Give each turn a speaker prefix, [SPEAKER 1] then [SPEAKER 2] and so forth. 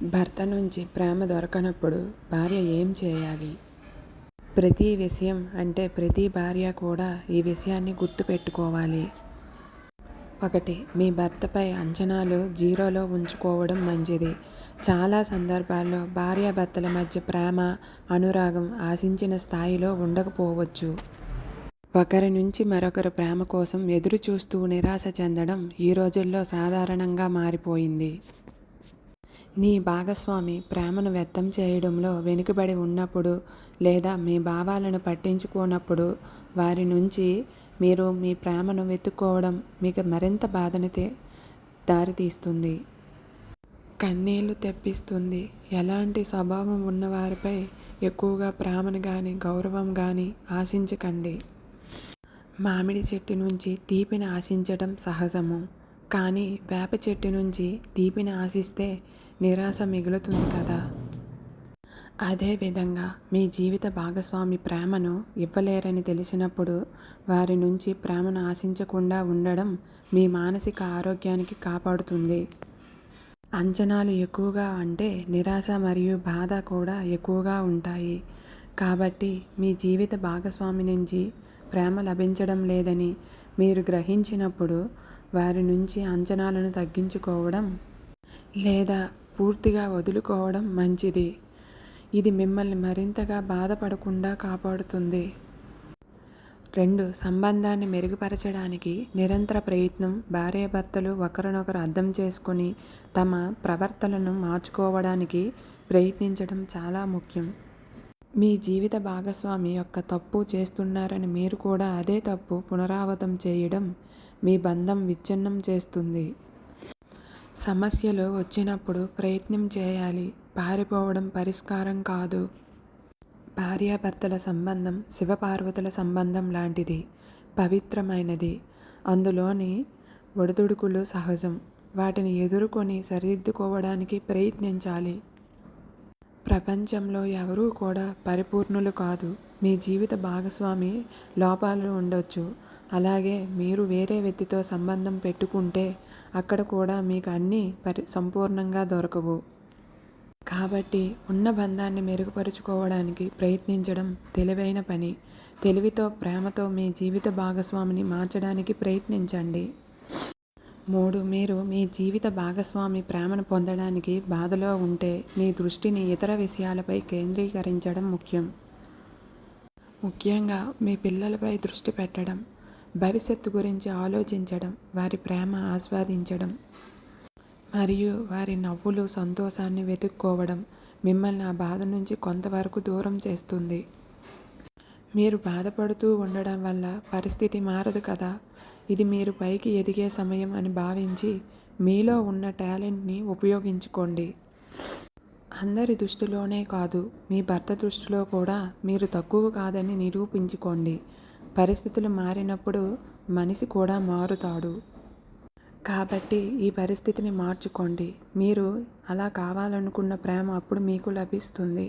[SPEAKER 1] భర్త నుంచి ప్రేమ దొరకనప్పుడు భార్య ఏం చేయాలి? ప్రతి విషయం అంటే ప్రతి భార్య కూడా ఈ విషయాన్ని గుర్తుపెట్టుకోవాలి. 1. మీ భర్తపై అంచనాలు జీరోలో ఉంచుకోవడం మంచిది. చాలా సందర్భాల్లో భార్యాభర్తల మధ్య ప్రేమ, అనురాగం ఆశించిన స్థాయిలో ఉండకపోవచ్చు. ఒకరి నుంచి మరొకరు ప్రేమ కోసం ఎదురు చూస్తూ నిరాశ చెందడం ఈ రోజుల్లో సాధారణంగా మారిపోయింది. నీ భాగస్వామి ప్రేమను వ్యక్తం చేయడంలో వెనుకబడి ఉన్నప్పుడు లేదా మీ భావాలను పట్టించుకోనప్పుడు వారి నుంచి మీరు మీ ప్రేమను వెతుక్కోవడం మీకు మరింత బాధను దారితీస్తుంది, కన్నీళ్లు తెప్పిస్తుంది. ఎలాంటి స్వభావం ఉన్నవారిపై ఎక్కువగా ప్రేమను కానీ గౌరవం కానీ ఆశించకండి. మామిడి చెట్టు నుంచి తీపిని ఆశించడం సహజము, కానీ వేప చెట్టు నుంచి తీపిని ఆశిస్తే నిరాశ మిగులుతుంది కదా. అదేవిధంగా మీ జీవిత భాగస్వామి ప్రేమను ఇవ్వలేరని తెలిసినప్పుడు వారి నుంచి ప్రేమను ఆశించకుండా ఉండడం మీ మానసిక ఆరోగ్యానికి కాపాడుతుంది. అంచనాలు ఎక్కువగా అంటే నిరాశ మరియు బాధ కూడా ఎక్కువగా ఉంటాయి. కాబట్టి మీ జీవిత భాగస్వామి నుంచి ప్రేమ లభించడం లేదని మీరు గ్రహించినప్పుడు వారి నుంచి అంచనాలను తగ్గించుకోవడం లేదా పూర్తిగా వదులుకోవడం మంచిది. ఇది మిమ్మల్ని మరింతగా బాధపడకుండా కాపాడుతుంది. 2. సంబంధాన్ని మెరుగుపరచడానికి నిరంతర ప్రయత్నం. భార్యాభర్తలు ఒకరినొకరు అర్థం చేసుకుని తమ ప్రవర్తనను మార్చుకోవడానికి ప్రయత్నించడం చాలా ముఖ్యం. మీ జీవిత భాగస్వామి యొక్క తప్పు చేస్తున్నారని మీరు కూడా అదే తప్పు పునరావృతం చేయడం మీ బంధం విచ్ఛిన్నం చేస్తుంది. సమస్యలు వచ్చినప్పుడు ప్రయత్నం చేయాలి, పారిపోవడం పరిష్కారం కాదు. భార్యాభర్తల సంబంధం శివపార్వతుల సంబంధం లాంటిది, పవిత్రమైనది. అందులోని ఒడిదుడుకులు సహజం. వాటిని ఎదుర్కొని సరిదిద్దుకోవడానికి ప్రయత్నించాలి. ప్రపంచంలో ఎవరూ కూడా పరిపూర్ణులు కాదు. మీ జీవిత భాగస్వామి లోపాలు ఉండొచ్చు. అలాగే మీరు వేరే వ్యక్తితో సంబంధం పెట్టుకుంటే అక్కడ కూడా మీకు అన్నీ సంపూర్ణంగా దొరకవు. కాబట్టి ఉన్న బంధాన్ని మెరుగుపరుచుకోవడానికి ప్రయత్నించడం తెలివైన పని. తెలివితో ప్రేమతో మీ జీవిత భాగస్వామిని మార్చడానికి ప్రయత్నించండి. 3. మీరు మీ జీవిత భాగస్వామి ప్రేమను పొందడానికి బాధలో ఉంటే మీ దృష్టిని ఇతర విషయాలపై కేంద్రీకరించడం ముఖ్యం. ముఖ్యంగా మీ పిల్లలపై దృష్టి పెట్టడం, భవిష్యత్తు గురించి ఆలోచించడం, వారి ప్రేమ ఆస్వాదించడం మరియు వారి నవ్వులు సంతోషాన్ని వెతుక్కోవడం మిమ్మల్ని ఆ బాధ నుంచి కొంతవరకు దూరం చేస్తుంది. మీరు బాధపడుతూ ఉండడం వల్ల పరిస్థితి మారదు కదా. ఇది మీరు పైకి ఎదిగే సమయం అని భావించి మీలో ఉన్న టాలెంట్ని ఉపయోగించుకోండి. అందరి దృష్టిలోనే కాదు, మీ భర్త దృష్టిలో కూడా మీరు తక్కువ కాదని నిరూపించుకోండి. పరిస్థితులు మారినప్పుడు మనిషి కూడా మారుతాడు. కాబట్టి ఈ పరిస్థితిని మార్చుకోండి. మీరు అలా కావాలనుకున్న ప్రేమ అప్పుడు మీకు లభిస్తుంది.